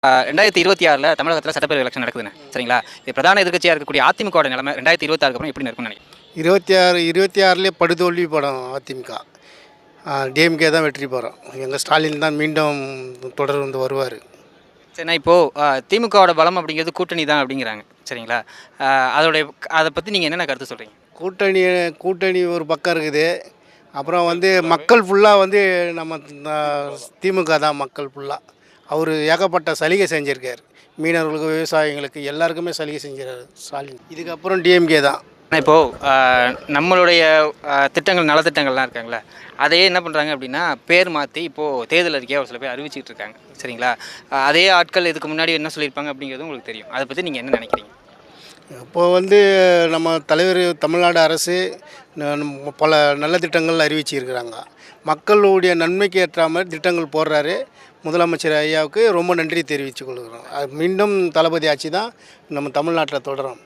2026ல தமிழகத்தில் சட்டப்பேரவை எலெக்ஷன் நடக்குதுண்ணே, சரிங்களா? இது பிரதான எதிர்க்கட்சியாக இருக்கக்கூடிய அதிமுகவோட நிலைமை 2026க்கு அப்புறம் எப்படி இருக்கும்னு நினைக்கிறேன்? 26 படுதோல்வி படம் அதிமுக. டிஎம்கே தான் வெற்றி பெறும். எங்கள் ஸ்டாலின் தான் மீண்டும் தொடர்ந்து வருவார். சரிண்ணா, இப்போது திமுகவோட பலம் அப்படிங்கிறது கூட்டணி தான் அப்படிங்கிறாங்க, சரிங்களா? அதை பற்றி நீங்கள் என்னென்ன கருத்து சொல்கிறீங்க? கூட்டணி கூட்டணி ஒரு பக்கம் இருக்குது. அப்புறம் மக்கள் ஃபுல்லாக நம்ம திமுக தான் மக்கள் ஃபுல்லாக. அவர் ஏகப்பட்ட சலுகை செஞ்சுருக்கார். மீனவர்களுக்கு, விவசாயிகளுக்கு எல்லாருக்குமே சலுகை செஞ்சிருக்காரு ஸ்டாலின். இதுக்கப்புறம் டிஎம்கே தான். இப்போது நம்மளுடைய திட்டங்கள், நலத்திட்டங்கள்லாம் இருக்காங்களே, அதையே என்ன பண்ணுறாங்க அப்படின்னா பேர் மாற்றி இப்போது தேர்தல் அறிக்கையாக ஒரு சில பேர் அறிவிச்சிட்டு இருக்காங்க, சரிங்களா? அதே ஆட்கள் இதுக்கு முன்னாடி என்ன சொல்லியிருப்பாங்க அப்படிங்கிறது உங்களுக்கு தெரியும். அதை பற்றி நீங்கள் என்ன நினைக்கிறீங்க? இப்போது நம்ம தலைவர் தமிழ்நாடு அரசு பல நல்ல திட்டங்கள் அறிவிச்சிருக்கிறாங்க. மக்களுடைய நன்மைக்கு ஏற்ற மாதிரி திட்டங்கள் போடுறாரு. முதலமைச்சர் ஐயாவுக்கு ரொம்ப நன்றி தெரிவித்துக் கொள்கிறோம். மீண்டும் தளபதி ஆட்சி தான் நம்ம தமிழ்நாட்டில் தொடரும்.